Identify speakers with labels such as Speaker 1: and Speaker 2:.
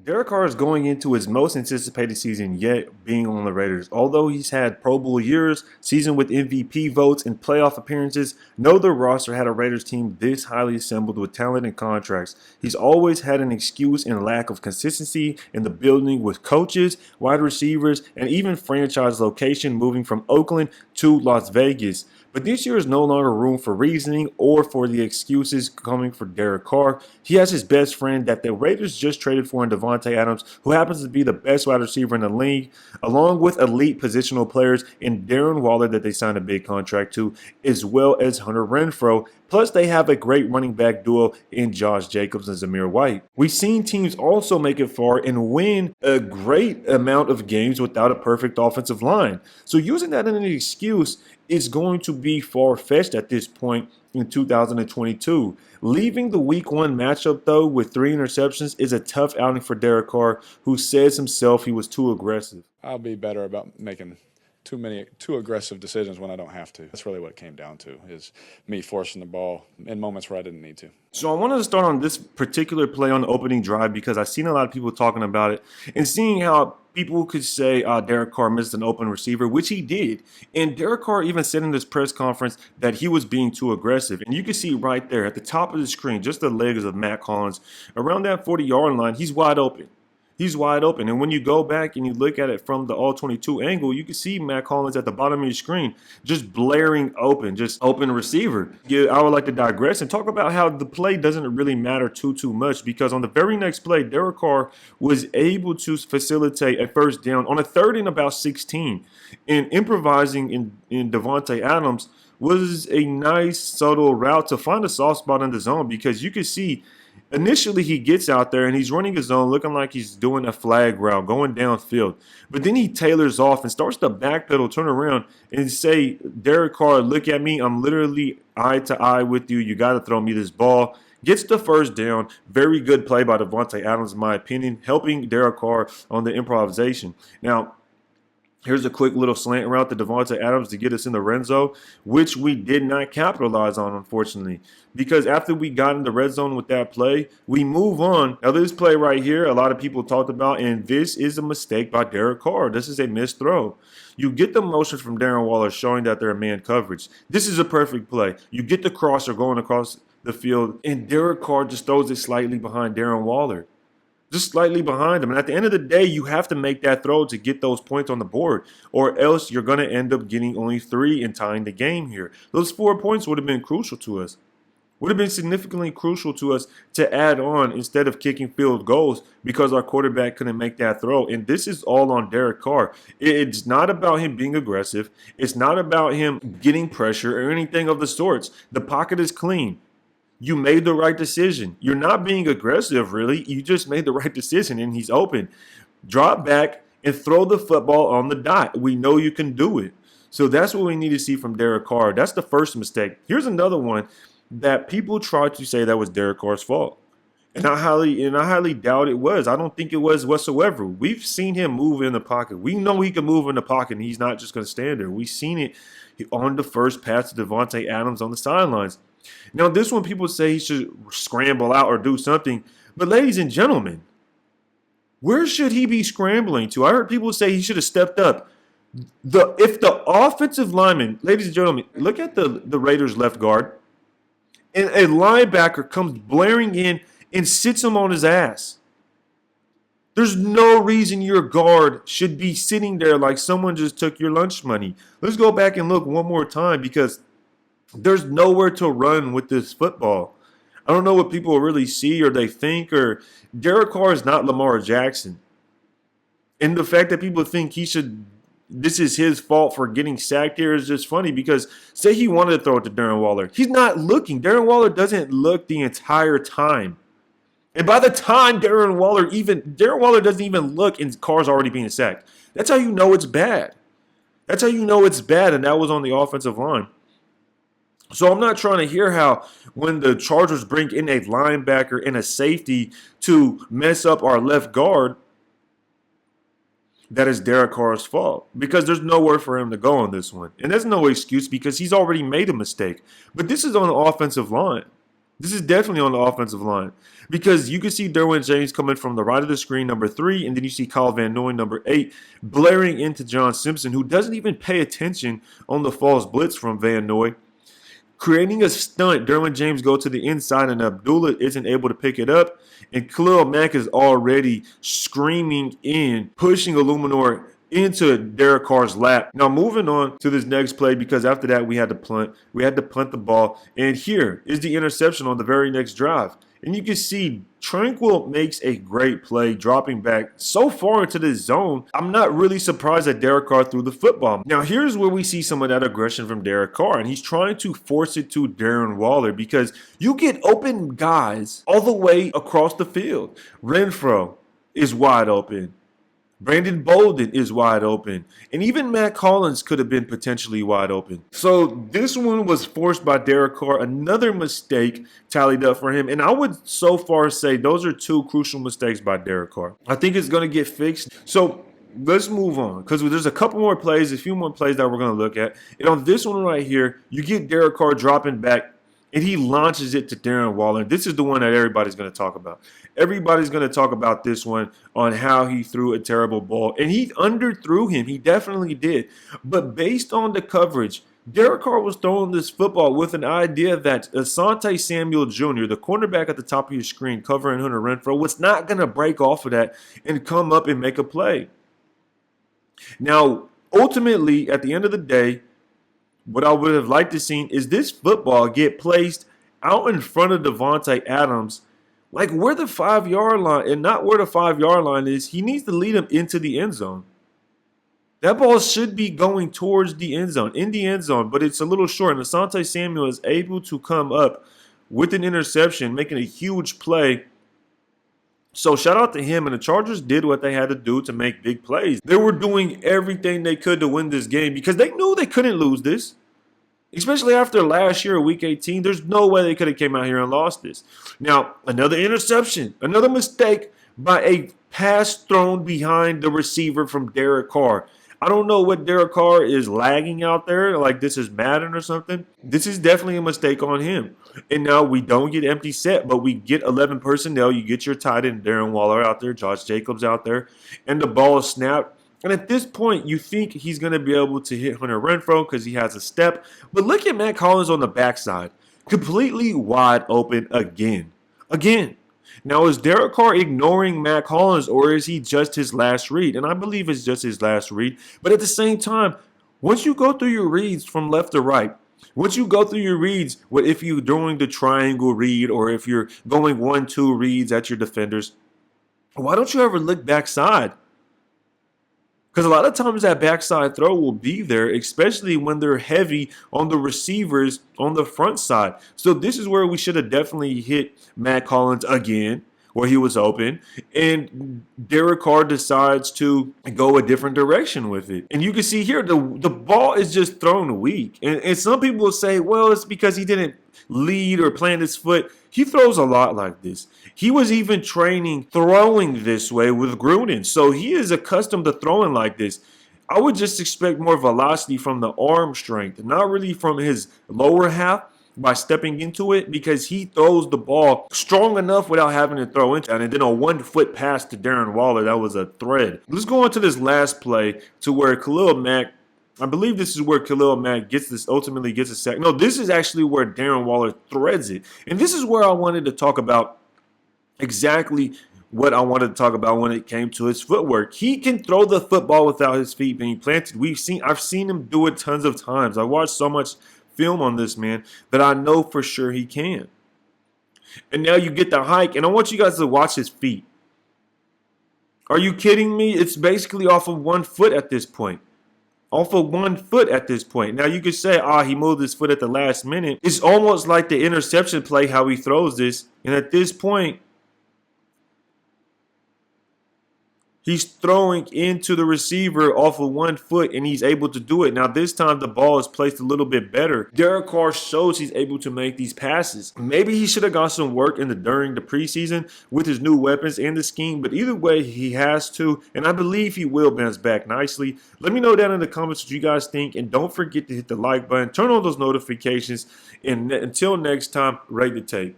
Speaker 1: Derek Carr is going into his most anticipated season yet being on the Raiders. Although he's had Pro Bowl years, season with MVP votes, and playoff appearances, no other roster had a Raiders team this highly assembled with talent and contracts. He's always had an excuse and lack of consistency in the building with coaches, wide receivers, and even franchise location moving from Oakland to Las Vegas. But this year is no longer room for reasoning or for the excuses coming for Derek Carr. He has his best friend that the Raiders just traded for in Davante Adams, who happens to be the best wide receiver in the league, along with elite positional players in Darren Waller that they signed a big contract to, as well as Hunter Renfrow. Plus, they have a great running back duo in Josh Jacobs and Zamir White. We've seen teams also make it far and win a great amount of games without a perfect offensive line. So using that as an excuse is going to be far-fetched at this point in 2022. Leaving the Week 1 matchup, though, with 3 interceptions is a tough outing for Derek Carr, who says himself he was too aggressive.
Speaker 2: I'll be better about making too aggressive decisions when I don't have to. That's really what it came down to, is me forcing the ball in moments where I didn't need to.
Speaker 1: So I wanted to start on this particular play on the opening drive because I've seen a lot of people talking about it and seeing how people could say Derek Carr missed an open receiver, which he did. And Derek Carr even said in this press conference that he was being too aggressive. And you can see right there at the top of the screen, just the legs of Matt Collins, around that 40-yard line, he's wide open. He's wide open. And when you go back and you look at it from the all-22 angle, you can see Matt Collins at the bottom of your screen just blaring open, just open receiver. Yeah, I would like to digress and talk about how the play doesn't really matter too much, because on the very next play, Derek Carr was able to facilitate a first down on a 3rd and about 16. And improvising in Davante Adams was a nice, subtle route to find a soft spot in the zone, because you could see initially, he gets out there and he's running his zone, looking like he's doing a flag route, going downfield. But then he tailors off and starts to backpedal, turn around, and say, Derek Carr, look at me. I'm literally eye to eye with you. You got to throw me this ball. Gets the first down. Very good play by Davante Adams, in my opinion, helping Derek Carr on the improvisation. Now, here's a quick little slant route to Davante Adams to get us in the red zone, which we did not capitalize on, unfortunately. Because after we got in the red zone with that play, we move on. Now, this play right here, a lot of people talked about, and this is a mistake by Derek Carr. This is a missed throw. You get the motion from Darren Waller showing that they're man coverage. This is a perfect play. You get the crosser going across the field, and Derek Carr just throws it slightly behind Darren Waller. Just slightly behind him. And at the end of the day, you have to make that throw to get those points on the board, or else you're going to end up getting only 3 and tying the game here. Those 4 points would have been crucial to us. Would have been significantly crucial to us to add on instead of kicking field goals, because our quarterback couldn't make that throw. And this is all on Derek Carr. It's not about him being aggressive. It's not about him getting pressure or anything of the sorts. The pocket is clean. You made the right decision. You're not being aggressive, really. You just made the right decision, and he's open. Drop back and throw the football on the dot. We know you can do it. So that's what we need to see from Derek Carr. That's the first mistake. Here's another one that people try to say that was Derek Carr's fault. And I highly doubt it was. I don't think it was whatsoever. We've seen him move in the pocket. We know he can move in the pocket, and he's not just going to stand there. We've seen it on the first pass to Davante Adams on the sidelines. Now, this one, people say he should scramble out or do something. But ladies and gentlemen, where should he be scrambling to? I heard people say he should have stepped up. If the offensive lineman, ladies and gentlemen, look at the Raiders left guard, and a linebacker comes blaring in and sits him on his ass. There's no reason your guard should be sitting there like someone just took your lunch money. Let's go back and look one more time, because there's nowhere to run with this football. I don't know what people really see or they think. Or Derek Carr is not Lamar Jackson. And the fact that people think this is his fault for getting sacked here is just funny, because say he wanted to throw it to Darren Waller. He's not looking. Darren Waller doesn't look the entire time. And by the time Darren Waller doesn't even look, and Carr's already being sacked. That's how you know it's bad. That's how you know it's bad, and that was on the offensive line. So I'm not trying to hear how when the Chargers bring in a linebacker and a safety to mess up our left guard, that is Derek Carr's fault, because there's nowhere for him to go on this one. And there's no excuse, because he's already made a mistake. But this is on the offensive line. This is definitely on the offensive line because you can see Derwin James coming from the right of the screen, number 3, and then you see Kyle Van Noy, number 8, blaring into John Simpson, who doesn't even pay attention on the false blitz from Van Noy. Creating a stunt, Derwin James go to the inside, and Abdullah isn't able to pick it up, and Khalil Mack is already screaming in, pushing Illuminor into Derek Carr's lap. Now moving on to this next play, because after that we had to punt. We had to punt the ball, and here is the interception on the very next drive. And you can see Tranquil makes a great play, dropping back so far into the zone. I'm not really surprised that Derek Carr threw the football. Now, here's where we see some of that aggression from Derek Carr, and he's trying to force it to Darren Waller because you get open guys all the way across the field. Renfro is wide open. Brandon Bolden is wide open. And even Matt Collins could have been potentially wide open. So this one was forced by Derek Carr. Another mistake tallied up for him. And I would so far say those are 2 crucial mistakes by Derek Carr. I think it's going to get fixed. So let's move on because there's a couple more plays, a few more plays that we're going to look at. And on this one right here, you get Derek Carr dropping back, and he launches it to Darren Waller. This is the one that everybody's going to talk about. Everybody's going to talk about this one on how he threw a terrible ball. And he underthrew him. He definitely did. But based on the coverage, Derek Carr was throwing this football with an idea that Asante Samuel Jr., the cornerback at the top of your screen covering Hunter Renfro, was not going to break off of that and come up and make a play. Now, ultimately, at the end of the day, what I would have liked to see is this football get placed out in front of Devontae Adams, like where the 5-yard line, and not where the 5-yard line is. He needs to lead him into the end zone. That ball should be going towards the end zone, in the end zone, but it's a little short. And Asante Samuel is able to come up with an interception, making a huge play. So shout out to him, and the Chargers did what they had to do to make big plays. They were doing everything they could to win this game because they knew they couldn't lose this. Especially after last year, week 18, there's no way they could have came out here and lost this. Now, another interception, another mistake by a pass thrown behind the receiver from Derek Carr. I don't know what Derek Carr is lagging out there, like this is Madden or something. This is definitely a mistake on him. And now we don't get empty set, but we get 11 personnel. You get your tight end, Darren Waller, out there, Josh Jacobs out there, and the ball is snapped. And at this point, you think he's going to be able to hit Hunter Renfro because he has a step. But look at Matt Collins on the backside, completely wide open again. Now, is Derek Carr ignoring Matt Collins, or is he just his last read? And I believe it's just his last read. But at the same time, once you go through your reads from left to right, once you go through your reads, if you're doing the triangle read or if you're going 1-2 reads at your defenders, why don't you ever look backside? Because a lot of times that backside throw will be there, especially when they're heavy on the receivers on the front side. So this is where we should have definitely hit Matt Collins again, where he was open. And Derek Carr decides to go a different direction with it. And you can see here, the ball is just thrown weak. And some people will say, well, it's because he didn't lead or plant his foot. He throws a lot like this. He was even training throwing this way with Gruden. So he is accustomed to throwing like this. I would just expect more velocity from the arm strength, not really from his lower half by stepping into it, because he throws the ball strong enough without having to throw into it. And then a 1-foot pass to Darren Waller, that was a thread. Let's go into this last play to where Khalil Mack, I believe this is where Khalil Mack ultimately gets a sack. No, this is actually where Darren Waller threads it. And this is where I wanted to talk about exactly what I wanted to talk about when it came to his footwork. He can throw the football without his feet being planted. I've seen him do it tons of times. I watched so much film on this man that I know for sure he can. And now you get the hike, and I want you guys to watch his feet. Are you kidding me? It's basically off of 1 foot at this point. Off of 1 foot at this point. Now you could say, he moved his foot at the last minute. It's almost like the interception play, how he throws this. And at this point, he's throwing into the receiver off of 1 foot, and he's able to do it. Now, this time, the ball is placed a little bit better. Derek Carr shows he's able to make these passes. Maybe he should have got some work during the preseason with his new weapons and the scheme, but either way, he has to, and I believe he will bounce back nicely. Let me know down in the comments what you guys think, and don't forget to hit the like button, turn on those notifications, and until next time, rate the tape.